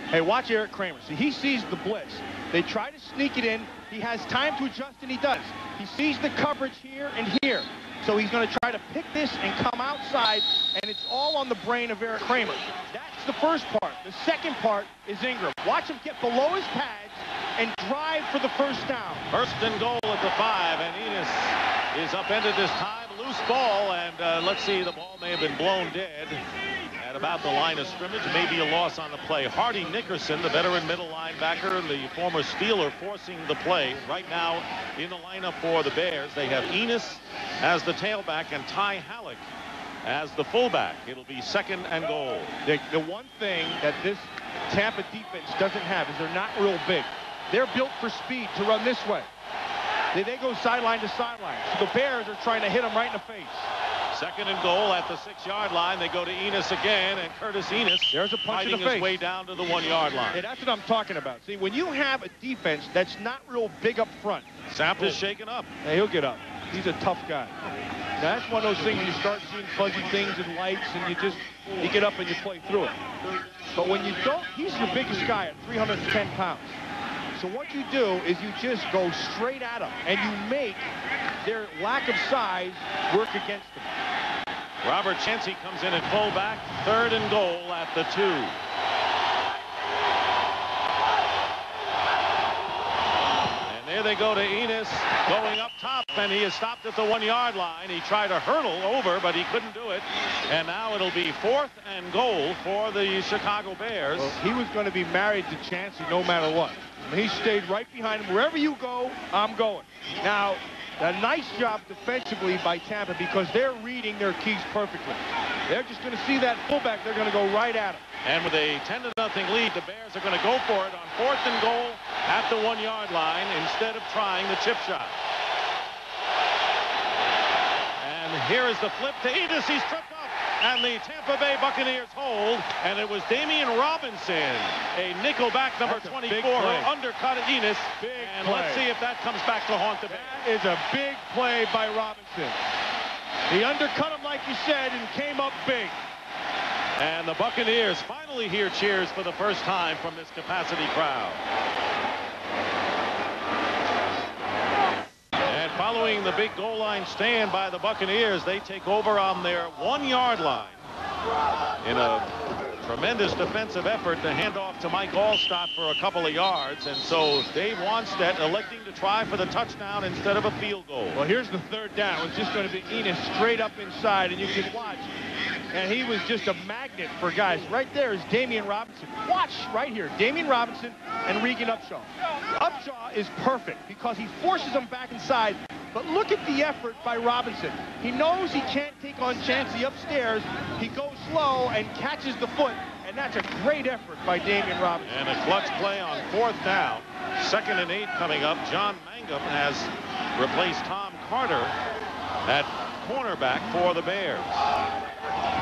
Hey, watch Eric Kramer. See, he sees the blitz. They try to sneak it in. He has time to adjust, and he does. He sees the coverage here and here. So he's going to try to pick this and come outside, and it's all on the brain of Eric Kramer. That's the first part. The second part is Ingram. Watch him get below his pads and drive for the first down. First and goal at the 5, and Enos is upended this time. Loose ball, and let's see, the ball may have been blown dead at about the line of scrimmage. Maybe a loss on the play. Hardy Nickerson, the veteran middle linebacker, the former Steeler, forcing the play. Right now in the lineup for the Bears, they have Enos as the tailback and Ty Halleck as the fullback. It'll be second and goal. The one thing that this Tampa defense doesn't have is they're not real big. They're built for speed to run this way. They go sideline to sideline. So the Bears are trying to hit them right in the face. Second and goal at the 6-yard line. They go to Enos again, and Curtis Enos there's a punch in the face. His way down to the 1-yard line. Yeah, that's what I'm talking about. See, when you have a defense that's not real big up front. Samp is shaken up. Hey, he'll get up. He's a tough guy. Now, that's one of those things when you start seeing fuzzy things and lights, and you get up and you play through it. But when you don't, he's your biggest guy at 310 pounds. So what you do is you just go straight at them, and you make their lack of size work against them. Robert Chancey comes in at fullback. Third and goal at the 2. And there they go to Enos going up top, and he is stopped at the 1-yard line. He tried to hurdle over, but he couldn't do it. And now it'll be 4th and goal for the Chicago Bears. Well, he was going to be married to Chancey no matter what. He stayed right behind him. Wherever you go, I'm going. Now, a nice job defensively by Tampa because they're reading their keys perfectly. They're just going to see that fullback. They're going to go right at him. And with a 10-0 lead, the Bears are going to go for it on 4th and goal at the 1-yard line instead of trying the chip shot. And here is the flip to Enos. He's tripped up. And the Tampa Bay Buccaneers hold, and it was Damian Robinson, a nickelback number 24, who undercut Enos. And let's see if that comes back to haunt the Bears. That is a big play by Robinson. He undercut him, like you said, and came up big. And the Buccaneers finally hear cheers for the first time from this capacity crowd. Following the big goal line stand by the Buccaneers, they take over on their 1-yard line in a tremendous defensive effort to hand off to Mike Allstott for a couple of yards. And so Dave Wanstead electing to try for the touchdown instead of a field goal. Well, here's the third down. It's just going to be Enos straight up inside, and you can watch. And he was just a magnet for guys. Right there is Damian Robinson. Watch right here. Damian Robinson and Regan Upshaw. Upshaw is perfect because he forces them back inside. But look at the effort by Robinson. He knows he can't take on Chancey upstairs. He goes slow and catches the foot. And that's a great effort by Damian Robinson. And a clutch play on 4th down. 2nd and 8 coming up. John Mangum has replaced Tom Carter at cornerback for the Bears.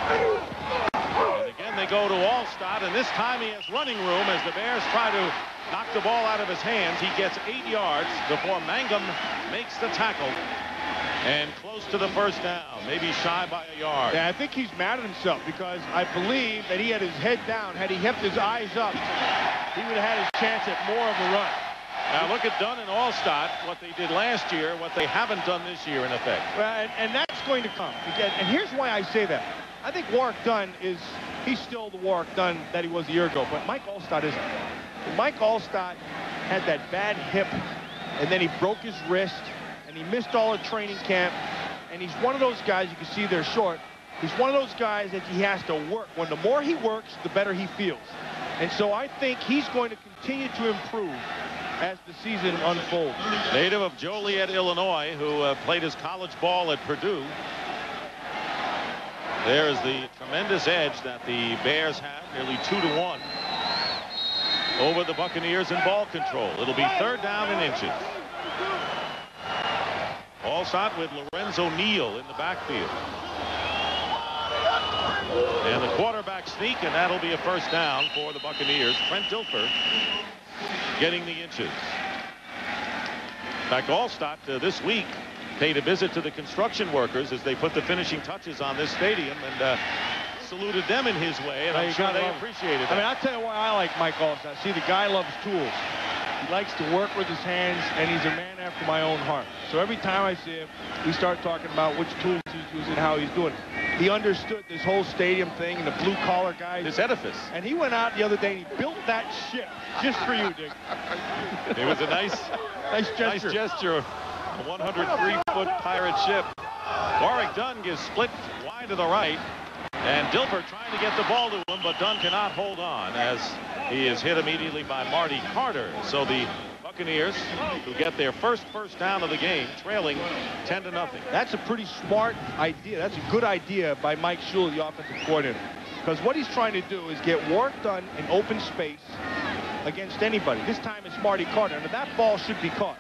And again, they go to Allstott, and this time he has running room as the Bears try to knock the ball out of his hands. He gets 8 yards before Mangum makes the tackle. And close to the first down, maybe shy by a yard. Yeah, I think he's mad at himself because I believe that he had his head down. Had he kept his eyes up, he would have had his chance at more of a run. Now look at Dunn and Allstott, what they did last year, what they haven't done this year in effect. Well, and that's going to come. And here's why I say that. I think Warrick Dunn he's still the Warrick Dunn that he was a year ago, but Mike Allstott isn't. Mike Allstott had that bad hip, and then he broke his wrist, and he missed all of training camp. And he's one of those guys, you can see they're short. He's one of those guys that he has to work. When the more he works, the better he feels. And so I think he's going to continue to improve as the season unfolds. Native of Joliet, Illinois, who played his college ball at Purdue. There's the tremendous edge that the Bears have, nearly 2-1 over the Buccaneers in ball control. It'll be 3rd down and inches. Allstott with Lorenzo Neal in the backfield. And the quarterback sneak, and that'll be a first down for the Buccaneers. Trent Dilfer getting the inches. In fact, Allstott this week paid a visit to the construction workers as they put the finishing touches on this stadium, and saluted them in his way, and I'm sure they appreciated that. I mean, I'll tell you why I like Mike Allstott. See, the guy loves tools. He likes to work with his hands, and he's a man after my own heart. So every time I see him, we start talking about which tools he's using, how he's doing it. He understood this whole stadium thing and the blue-collar guys. This edifice. And he went out the other day and he built that ship just for you, Dick. It was a nice gesture. A 103-foot pirate ship. Warwick Dunn gives split wide to the right. And Dilfer trying to get the ball to him, but Dunn cannot hold on as he is hit immediately by Marty Carter. So the Buccaneers, who get their first down of the game, trailing 10-0. That's a pretty smart idea. That's a good idea by Mike Shula, the offensive coordinator. Because what he's trying to do is get Warwick Dunn in open space against anybody. This time it's Marty Carter. Now that ball should be caught.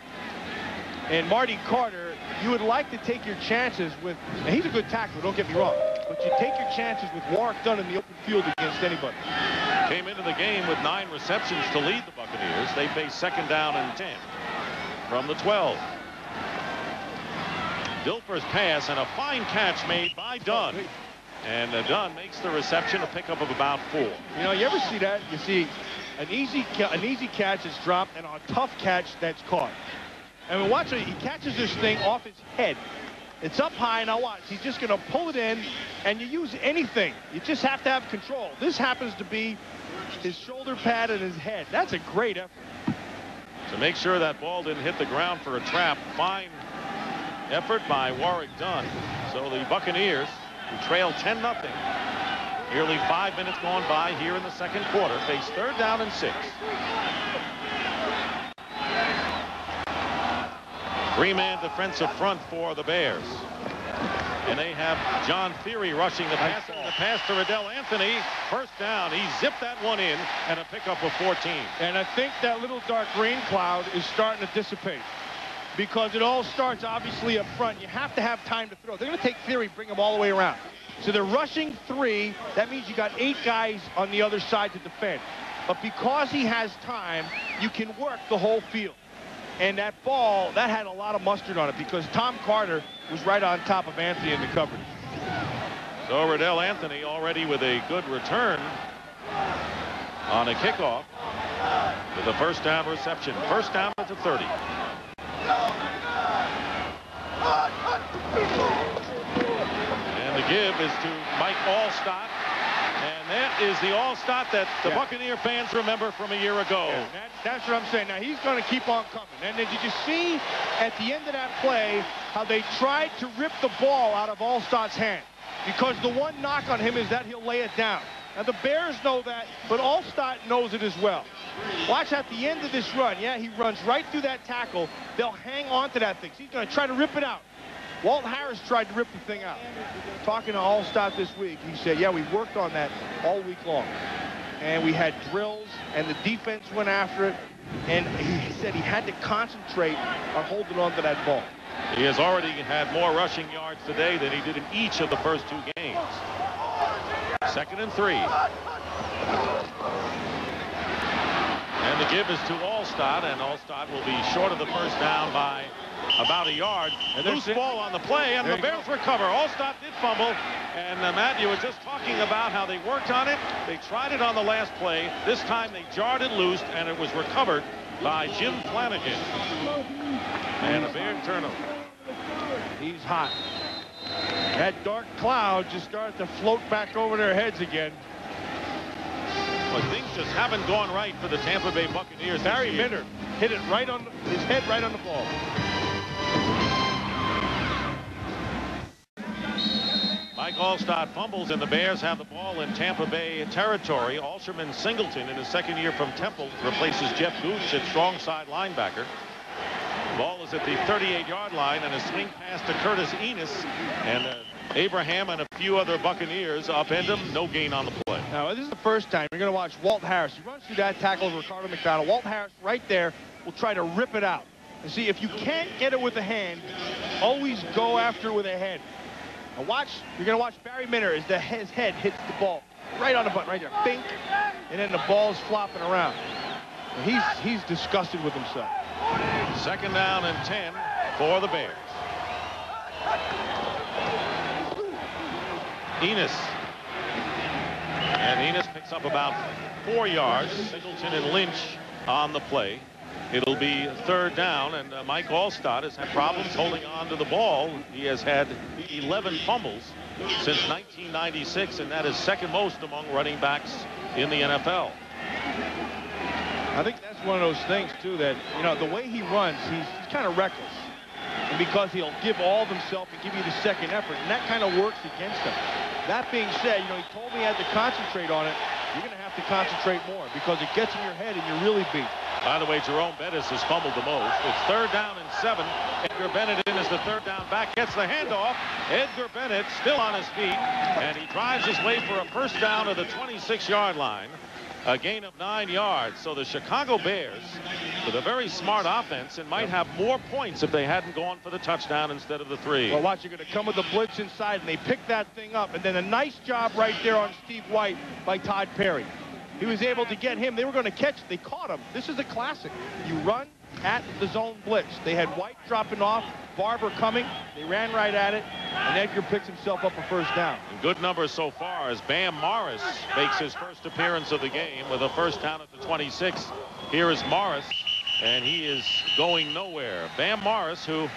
And Marty Carter, you would like to take your chances with, and he's a good tackler, don't get me wrong, but you take your chances with Warwick Dunn in the open field against anybody. Came into the game with 9 receptions to lead the Buccaneers. They face 2nd down and 10 from the 12. Dilfer's pass and a fine catch made by Dunn. And Dunn makes the reception, a pickup of about 4. You know, you ever see that? You see an easy catch is dropped and a tough catch that's caught. I mean, watch it. He catches this thing off his head. It's up high. Now watch. He's just going to pull it in, and you use anything. You just have to have control. This happens to be his shoulder pad and his head. That's a great effort. To make sure that ball didn't hit the ground for a trap. Fine effort by Warwick Dunn. So the Buccaneers, who trail 10-0, nearly 5 minutes gone by here in the second quarter, face 3rd down and 6. 3-man defensive front for the Bears. And they have John Theory rushing the pass. The pass to Riddell Anthony. 1st down. He zipped that one in, and a pickup of 14. And I think that little dark rain cloud is starting to dissipate. Because it all starts, obviously, up front. You have to have time to throw. They're going to take Theory, bring him all the way around. So they're rushing 3. That means you got 8 guys on the other side to defend. But because he has time, you can work the whole field. And that ball, that had a lot of mustard on it because Tom Carter was right on top of Anthony in the coverage. So Riddell Anthony already with a good return on a kickoff with a 1st down reception. 1st down at the 30. And the give is to Mike Allstott. And that is the Allstott that the Buccaneer fans remember from a year ago. Yeah, that's what I'm saying. Now, he's going to keep on coming. And did you see at the end of that play how they tried to rip the ball out of Allstott's hand? Because the one knock on him is that he'll lay it down. Now, the Bears know that, but Allstott knows it as well. Watch at the end of this run. Yeah, he runs right through that tackle. They'll hang on to that thing. So he's going to try to rip it out. Walt Harris tried to rip the thing out. Talking to Allstott this week, he said, yeah, we worked on that all week long. And we had drills, and the defense went after it. And he said he had to concentrate on holding on to that ball. He has already had more rushing yards today than he did in each of the first 2 games. 2nd and 3. And the give is to Allstott, and Allstott will be short of the 1st down by about a yard. And loose ball on the play, and the Bears recover. Allstott did fumble, and Matt, you were just talking about how they worked on it. They tried it on the last play. This time they jarred it loose, and it was recovered by Jim Flanagan. And a Bear turnover. He's hot. That dark cloud just started to float back over their heads again. Well, things just haven't gone right for the Tampa Bay Buccaneers. Barry Minner hit it right on his head, right on the ball. Mike Allstott fumbles, and the Bears have the ball in Tampa Bay territory. Alsherman Singleton, in his 2nd year from Temple, replaces Jeff Gooch at strong side linebacker. The ball is at the 38-yard line, and a swing pass to Curtis Enos, and Abraham and a few other Buccaneers upend him. No gain on the play. Now, this is the first time you're going to watch Walt Harris. He runs through that tackle of Ricardo McDonald. Walt Harris right there will try to rip it out. And see, if you can't get it with a hand, always go after it with a head. Now watch, you're going to watch Barry Minner as his head hits the ball right on the button, right there. Bink, and then the ball's flopping around. And he's disgusted with himself. 2nd down and 10 for the Bears. Enos Enos picks up about 4 yards. Singleton and Lynch on the play. It'll be third down, and Mike Allstott has had problems holding on to the ball. He has had 11 fumbles since 1996, and that is second most among running backs in the NFL. I think that's one of those things, too, that, you know, the way he runs, he's kind of reckless. And because he'll give all of himself and give you the second effort, and that kind of works against him. That being said, you know, he told me he had to concentrate on it. You're going to have to concentrate more because it gets in your head and you're really beat. By the way, Jerome Bettis has fumbled the most. It's third down and 7. Edgar Bennett in as the third down back. Gets the handoff. Edgar Bennett still on his feet. And he drives his way for a first down to the 26-yard line. A gain of 9 yards. So the Chicago Bears, with a very smart offense, and might have more points if they hadn't gone for the touchdown instead of the 3. Well, watch, you're going to come with the blitz inside, and they pick that thing up. And then a nice job right there on Steve White by Todd Perry. He was able to get him. They were going to catch it. They caught him. This is a classic. You run at the zone blitz. They had White dropping off, Barber coming. They ran right at it, and Edgar picks himself up a first down. Good numbers so far as Bam Morris makes his first appearance of the game with a first down at the 26. Here is Morris, and he is going nowhere. Bam Morris, who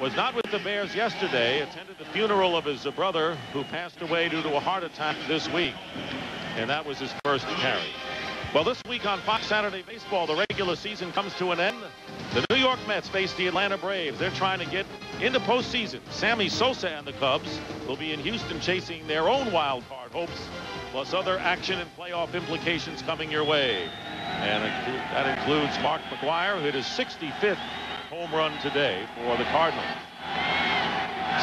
was not with the Bears yesterday, attended the funeral of his brother who passed away due to a heart attack this week. And that was his first carry. Well, this week on Fox Saturday Baseball, the regular season comes to an end. The New York Mets face the Atlanta Braves. They're trying to get into postseason. Sammy Sosa and the Cubs will be in Houston chasing their own wild card hopes, plus other action and playoff implications coming your way. And that includes Mark McGwire, who hit his 65th home run today for the Cardinals.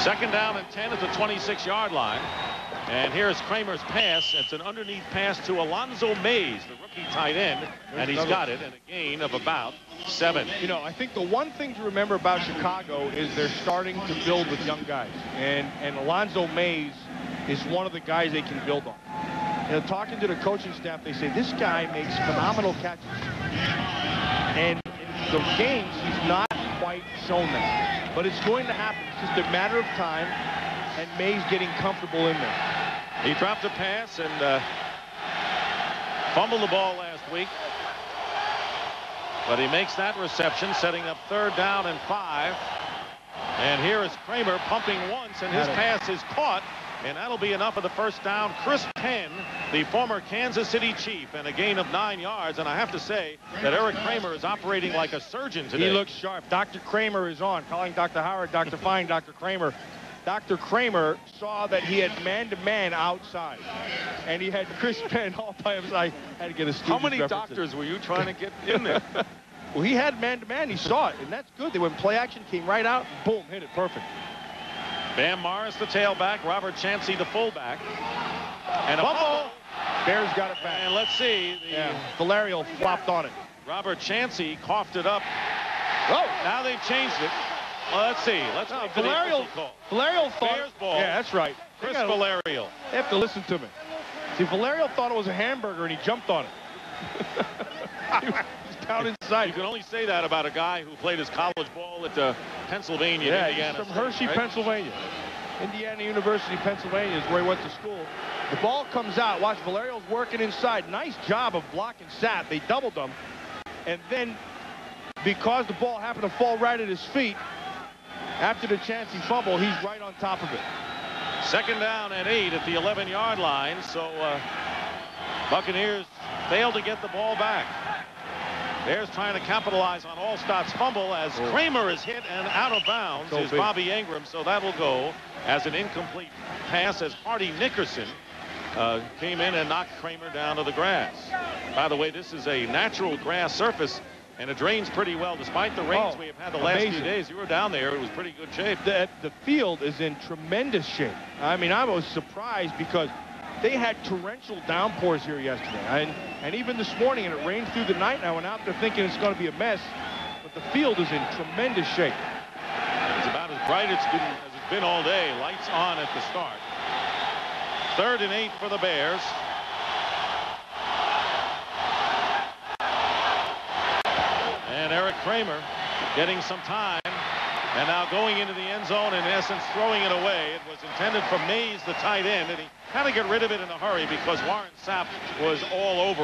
Second down and 10 at the 26-yard line. And here's Kramer's pass. It's an underneath pass to Alonzo Mays, the rookie tight end, and he's got it, and a gain of about 7. You know, I think the one thing to remember about Chicago is they're starting to build with young guys, and Alonzo Mays is one of the guys they can build on. You know, talking to the coaching staff, they say this guy makes phenomenal catches, and in the games he's not quite shown that, but it's going to happen. It's just a matter of time, and Mays getting comfortable in there. He dropped a pass and fumbled the ball last week. But he makes that reception, setting up third down and 5. And here is Kramer pumping once, and his pass is caught. And that'll be enough of the first down. Chris Penn, the former Kansas City Chief, and a gain of 9 yards. And I have to say that Eric Kramer is operating like a surgeon today. He looks sharp. Dr. Kramer is on, calling Dr. Howard, Dr. Fine, Dr. Kramer. Dr. Kramer saw that he had man-to-man outside, and he had Chris Penn all by himself. I had to get a How many doctors were you trying to get in there? Well, he had man-to-man. He saw it, and that's good. They went play action, came right out, boom, hit it perfect. Bam Morris, the tailback. Robert Chansey, the fullback. And a fumble. Bears got it back. And let's see. Valerio flopped on it. Robert Chansey coughed it up. Oh, now they've changed it. Well, let's see. Let's wait for the official call. Valerio thought. Bears ball. Yeah, that's right. Chris Valerio. They have to listen to me. See, Valerio thought it was a hamburger, and he jumped on it. He was down inside. You can only say that about a guy who played his college ball at Pennsylvania, Indiana. From Hershey, right? Pennsylvania. Indiana University, Pennsylvania is where he went to school. The ball comes out. Watch, Valerio's working inside. Nice job of blocking Sapp. They doubled him. And then, because the ball happened to fall right at his feet, after the Chansey fumble, he's right on top of it. Second down and 8 at the 11-yard line. So Buccaneers failed to get the ball back. Bears trying to capitalize on Allstott's fumble as Kramer is hit and out of bounds is Bobby Ingram. So that will go as an incomplete pass as Hardy Nickerson came in and knocked Kramer down to the grass. By the way, this is a natural grass surface, and it drains pretty well despite the rains we have had the last few days. You were down there. It was pretty good shape. The field is in tremendous shape. I mean, I was surprised because they had torrential downpours here yesterday. And even this morning, and it rained through the night, and I went out there thinking it's going to be a mess. But the field is in tremendous shape. It's about as bright as it's been all day. Lights on at the start. Third and 8 for the Bears. And Eric Kramer getting some time. And now going into the end zone, in essence, throwing it away. It was intended for Mays, the tight end, and he had to get rid of it in a hurry because Warren Sapp was all over